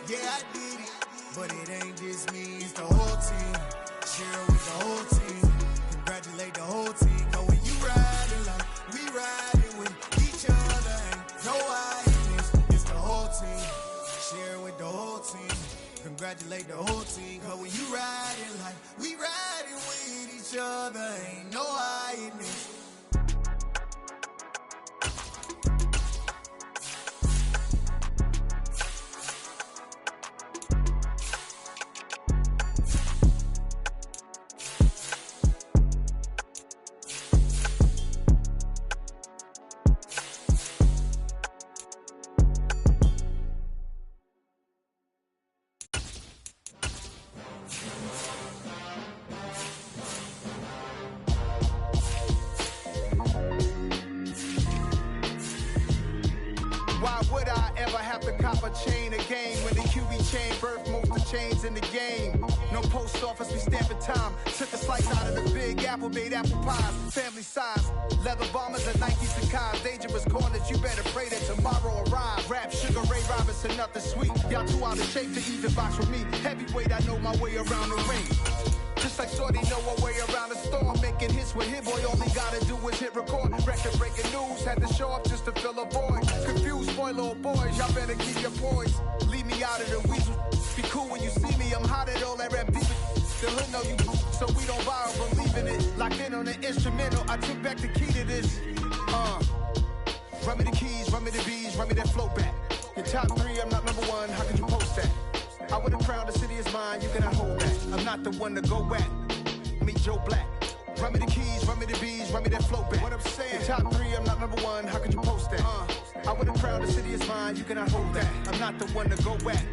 Yeah, I did it. But it ain't just me, it's the whole team. Share with the whole team. Congratulate the whole team. Cause when you riding like we riding with each other, ain't no I in this. It's the whole team. Share with the whole team. Congratulate the whole team. Cause when you riding like we riding with each other, ain't no I in this. Why would I ever have to cop a chain again when the QB chain birthed most of chains in the game? No post office, we stamping time. Took a slice out of the big apple, made apple pies. Family size, leather bombers and Nikes and cars. Dangerous corners, you better pray that tomorrow arrive. Rap, Sugar Ray Robinson, nothing sweet. Y'all too out of shape to even box with me. Heavyweight, I know my way around the ring. Just like Shorty know her way around the storm. Making hits with Hit Boy, all he gotta do is hit record. Record breaking news, had to show up just to fill a void. Confused, boy, little boys, y'all better keep your poise. Leave me out of the weasel. Be cool when you see me, I'm hot at all that rap deep. The hood know you, so we don't borrow, believe in it. Locked in on the instrumental, I took back the key to this. Run me the keys, run me the bees, run me that flow back. Your top 3, I'm not number 1, how could you post that? I would've crowned the city is mine, you cannot hold that. I'm not the one to go back. Meet Joe Black. Run me the keys, run me the bees, run me that flow back. What I'm saying, top 3, I'm not number 1, how could you post that? I would've crowned the city is mine, you cannot hold that. I'm not the one to go back.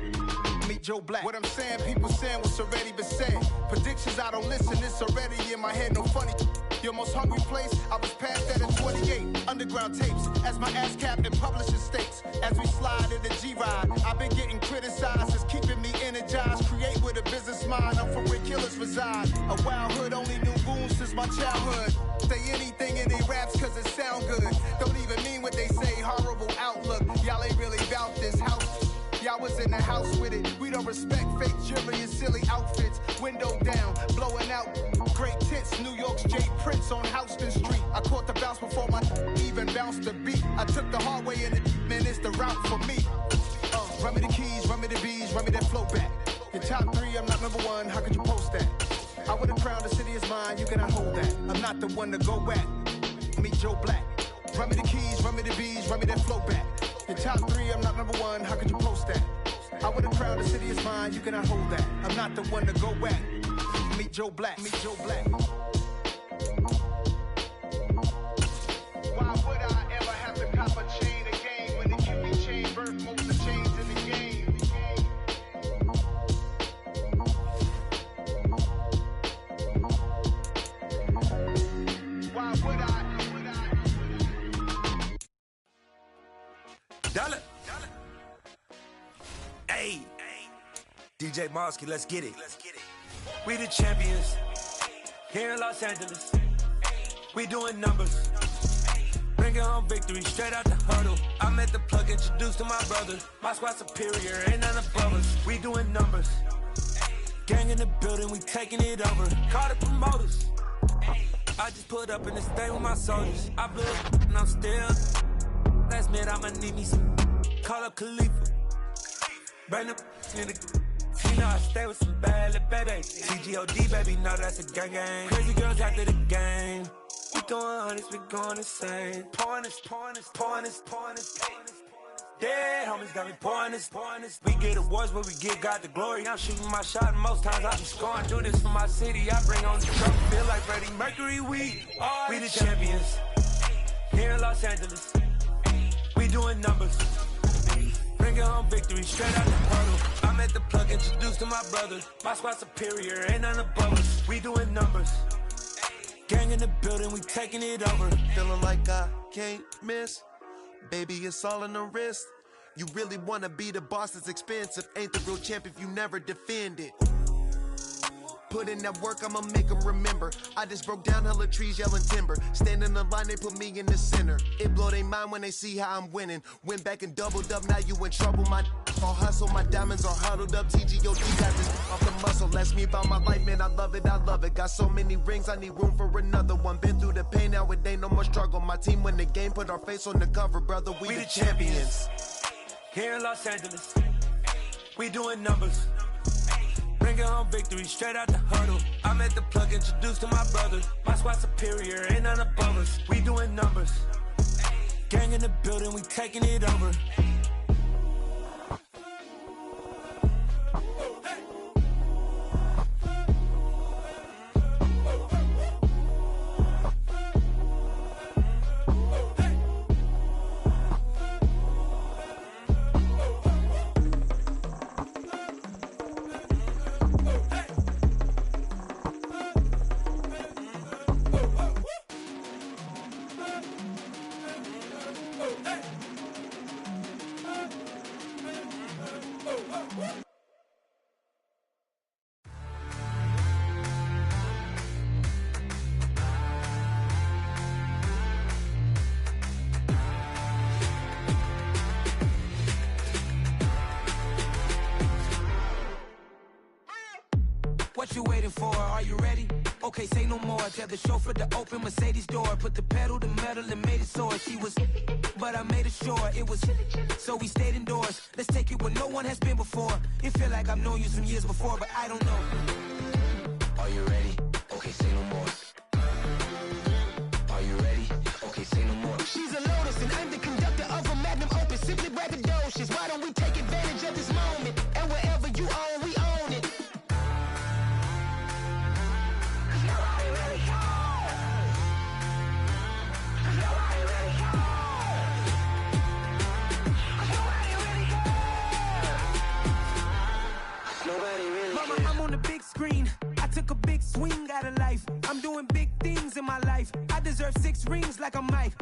Meet Joe Black. What I'm saying, people saying what's already been said. Predictions, I don't listen, it's already in my head, no funny. Your most hungry place, I was past that at 28. Underground tapes, as my ass capped in publishing states. As we slide in the G-Ride, I've been getting criticized, it's keeping me energized. Create with a business mind, I'm from where killers reside. A wild hood, only knew goons since my childhood. Say anything in their raps cause it sound good. Don't even mean what they say, horrible outlook. Y'all ain't really about this house. Y'all was in the house with it. We don't respect fake jewelry and silly outfits. Window down, blowing out great tits. New York's J. Prince on Houston Street. I caught the bounce before my even bounced the beat. I took the hard way in it, man, it's the route for me. Run me the keys, run me the bees, run me that flow back. Your top 3, I'm not number 1, how could you post that? I would've crowned the city is mine, you cannot hold that. I'm not the one to go back. Meet Joe Black. Run me the keys, run me the bees, run me that flow back. Your top 3, I'm not number 1, how could you post that? I would've crowned the city is mine, you cannot hold that. I'm not the one to go back. Meet Joe Black, meet Joe Black. Why would I ever have to cop a chain again when the QB chain birthed most of the chains in the game? Why would I? Dollar. Hey, DJ Mosky, let's get it. We the champions here in Los Angeles. We doing numbers, bringing home victory straight out the huddle. I'm at the plug, introduced to my brother. My squad superior, ain't none above us. We doing numbers, gang in the building, we taking it over. Call the promoters. I just put up in this thing with my soldiers. I blew up and I'm still. Last minute I'ma need me some. Call up Khalifa. Bring up in the. You know I stay with some bad little baby. TGOD baby, know that's a gang gang. Crazy girls after the game. We going honest, we going insane. Pouring this. Dead homies got me pouring this. We get awards, but we give God the glory. I'm shooting my shot, and most times I be scoring. Do this for my city, I bring on the trophy. Feel like Freddie Mercury, we the champions here in Los Angeles. We doing numbers, bringing home victory straight out the huddle. I'm at the plug, introduced to my brother. My squad superior, ain't none above us. We doing numbers, gang in the building, we taking it over. Feeling like I can't miss. Baby, it's all in the wrist. You really wanna be the boss, it's expensive. Ain't the real champ if you never defend it. Put in that work, I'ma make them remember. I just broke down hella trees, yelling timber. Stand in the line, they put me in the center. It blow their mind when they see how I'm winning. Went back and doubled up, now you in trouble. My all hustle, my diamonds are huddled up. TGOD got this off the muscle. Ask me about my life, man, I love it. Got so many rings, I need room for another one. Been through the pain, now it ain't no more struggle. My team win the game, put our face on the cover, brother. We the champions here in Los Angeles. We doing numbers, bringing home victory straight out the huddle. I'm at the plug, introduced to my brother. My squad superior, ain't none above us. We doing numbers, gang in the building, we taking it over. What you waiting for? Are you ready? Okay, say no more. Tell the chauffeur to open Mercedes door. Put the pedal to metal and made it soar. She was, but I made it sure it was. So we stayed indoors. Let's take it where no one has been before. It feel like I've known you some years before, but I don't know. Are you ready? Okay, say no more. Are you ready? Okay, say no more. She's a Lotus and I'm the conductor of a Magnum Opus. Simply braggadocious. Why don't we take advantage of this moment? And wherever you own, we own it. Mama, I'm on the big screen. I took a big swing out of life. I'm doing big things in my life. I deserve 6 rings like I'm Mike.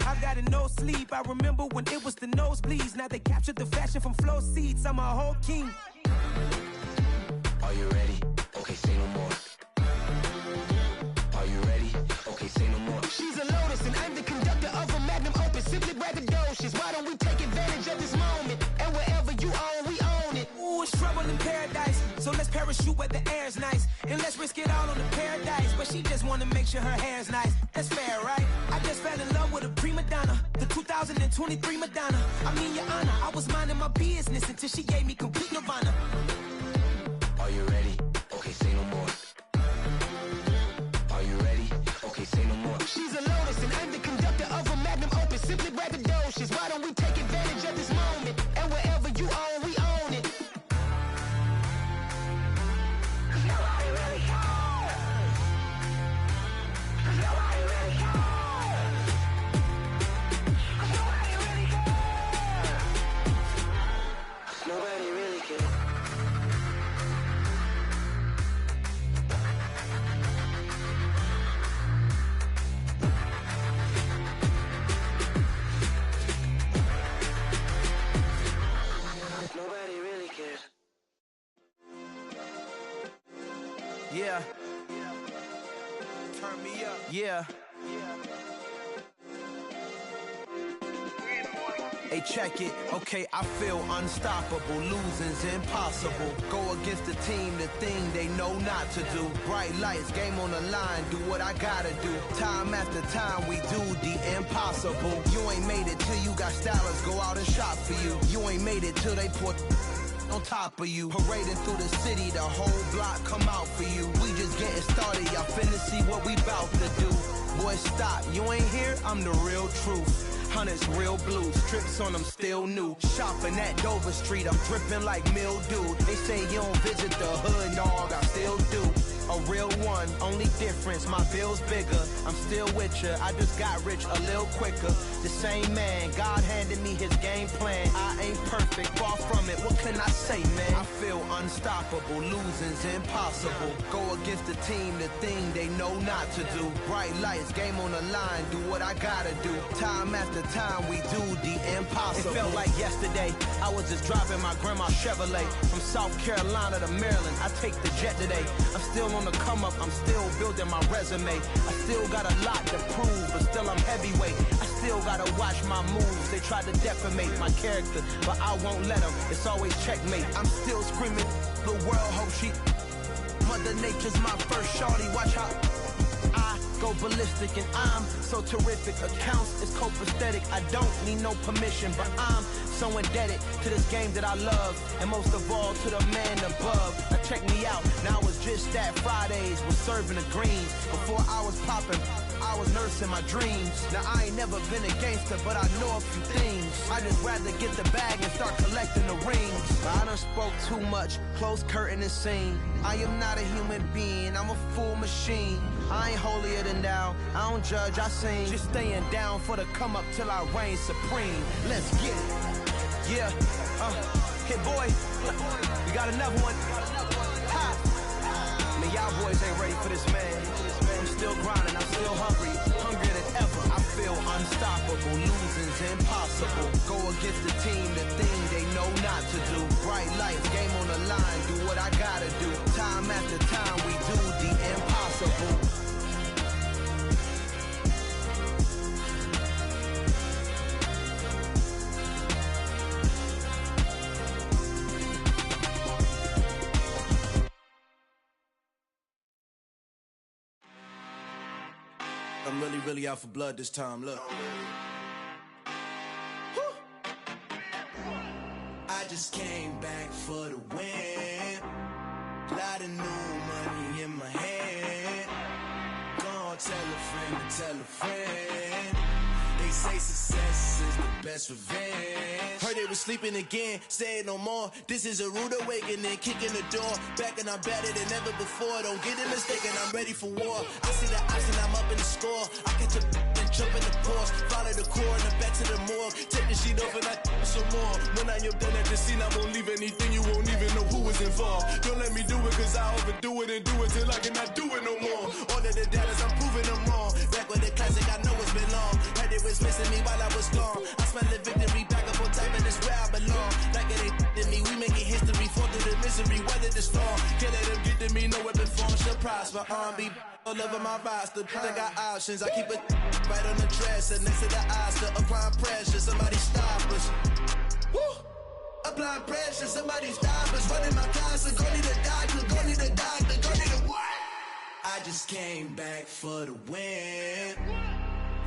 I've got no sleep. I remember when it was the nosebleeds. Now they captured the fashion from flow seats. I'm a whole king. Are you ready? Okay, say no more. Are you ready? Okay, say no more. She's a Lotus and I'm the conductor of a Magnum Opus. Simply braggadocious. Why don't we take advantage of this moment? And wherever you own, we own it. Ooh, it's trouble in paradise. So let's parachute where the air's nice. And let's risk it all on the paradise. But she just wanna make sure her hair's nice. That's fair, right? I just fell in love with a prima donna. The 2023 Madonna. I mean, your honor, I was minding my business until she gave me complete nirvana. Are you ready? Okay, say no more. Are you ready? Okay, say no more. She's a Lotus and I'm the conductor of a Magnum Opus. Simply braggadocious. Why don't we take advantage of this moment? And wherever you own, we own it. Nobody really cares. Nobody really cares. Nobody really cares. Nobody really cares. Nobody really cares. Yeah. Turn me up. Yeah. Hey, check it. Okay, I feel unstoppable. Losing's impossible. Go against the team, the thing they know not to do. Bright lights, game on the line, do what I gotta do. Time after time, we do the impossible. You ain't made it till you got stylists go out and shop for you. You ain't made it till they put on top of you. Parading through the city, the whole block come out for you. We just getting started, y'all finna see what we bout to do. Boy, stop, you ain't here, I'm the real truth. Hundreds real blue, strips on them still new. Shopping at Dover Street, I'm dripping like mildew. They say you don't visit the hood, dog, I still do. A real one, only difference, my bill's bigger. I'm still with ya, I just got rich a little quicker. The same man, God handed me his game plan. I ain't perfect, far from it, what can I say, man? I feel unstoppable, losing's impossible. Go against the team, the thing they know not to do. Bright lights, game on the line, do what I gotta do. Time after time, we do the impossible. It felt like yesterday, I was just driving my grandma's Chevrolet. From South Carolina to Maryland, I take the jet today. I'm still on the come up, I'm still building my resume. I still got a lot to prove, but still I'm heavyweight. I still gotta watch my moves. They tried to defamate my character, but I won't let them. It's always checkmate. I'm still screaming, the world hope she. Mother Nature's my first shorty, watch how I go ballistic and I'm so terrific. Accounts is copacetic, I don't need no permission, but I'm so indebted to this game that I love, and most of all to the man above. Now check me out, now it's just that Fridays was serving the greens. Before I was popping, I was nursing my dreams. Now I ain't never been a gangster, but I know a few things. I just rather get the bag and start collecting the rings. But I done spoke too much, close curtain and scene. I am not a human being, I'm a full machine. I ain't holier than thou, I don't judge, I sing. Just staying down for the come up till I reign supreme. Let's get it. Yeah, hit boy, we got another one. Ha. Man, y'all boys ain't ready for this, man. I'm still grinding, I'm still hungry, hungrier than ever. I feel unstoppable, losing's impossible. Go against the team, the thing they know not to do. Bright lights, game on the line, do what I gotta do. Time after time, we do the impossible. I'm really out for blood this time, look. I just came back for the win. Lot of new money in my hand. Gonna tell a friend to tell a friend. They say success is the best revenge. Heard they was sleeping again, say it no more. This is a rude awakening, kicking the door. Back and I'm better than ever before. Don't get it mistaken, I'm ready for war. I see the option, I'm up in the score. I catch a and jump in the course. Follow the core and the back to the morgue. Take the sheet off and I some more. When I am done at the scene, I won't leave anything. You won't even know who was involved. Don't let me do it, cause I overdo it and do it till I cannot do it no more. All of the doubters, I'm proving them wrong. Back with the classic, I know it's been long. Heard it was missing me while I was gone. I smell the victory back up on top, and it's where I belong. Like it ain't to me, we making history. Fall through the misery, weather the storm. Can't let them get to me, no weapon form shall prosper. R&B all over my roster. I got options, I keep it right on the dresser. Next to the Oscar, applying pressure. Somebody stop us. Woo! Applying pressure, somebody stop us. Running my closet, go need a doctor, go need a doctor, go need a what? I just came back for the win.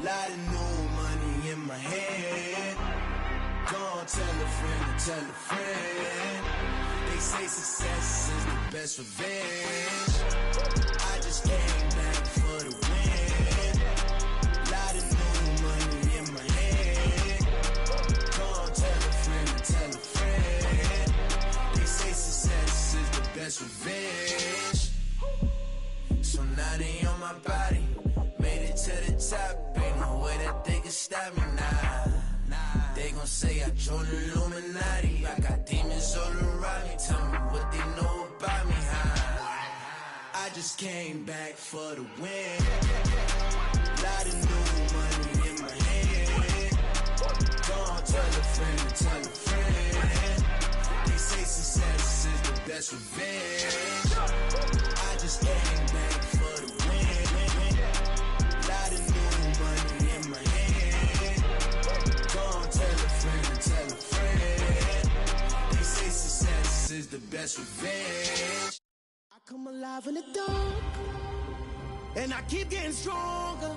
Lot of new money in my hand. Gonna tell a friend to tell a friend. They say success is the best revenge. I just came back for the win. Lot of new money in my hand. Gonna tell a friend to tell a friend. They say success is the best revenge. So now they on my body. Made it to the top. Ain't no way that they can stop me now. They gon' say I joined the Illuminati. I got demons all around me. Tell me what they know about me, huh? I just came back for the win. Lot of new money in my hand. Gonna tell a friend to tell a friend. They say success is the best revenge. I just came back for the win. Lot of new money in my hand. Gonna tell a friend to tell a friend. They say success is the best revenge. I come alive in the dark, and I keep getting stronger.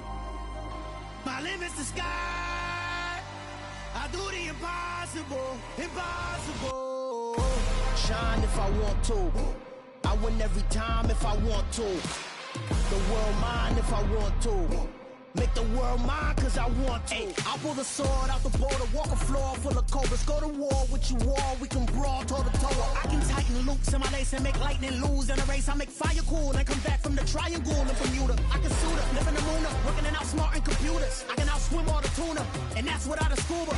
My limit's the sky. I do the impossible, impossible. Shine if I want to. I win every time if I want to. The world mine if I want to. Make the world mine cause I want to. Ay, I'll pull the sword out the border, walk a floor full of cobras. Go to war with you all, we can brawl toe to toe. I can tighten loops in my lace and make lightning lose in a race. I make fire cool and come back from the triangle in Bermuda. I can suit up, live in the moon up, working and outsmarting computers. I can outswim all the tuna, and that's without a scuba.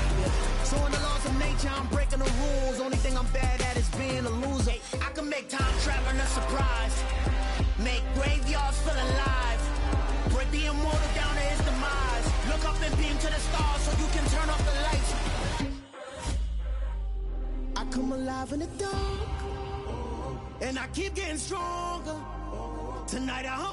So in the laws of nature, I'm breaking the rules. Only thing I'm bad at is being a loser. I can make time traveling a surprise, make graveyards feel alive, break the immortal down to his demise. Look up and beam to the stars so you can turn off the lights. I come alive in the dark, and I keep getting stronger. Tonight I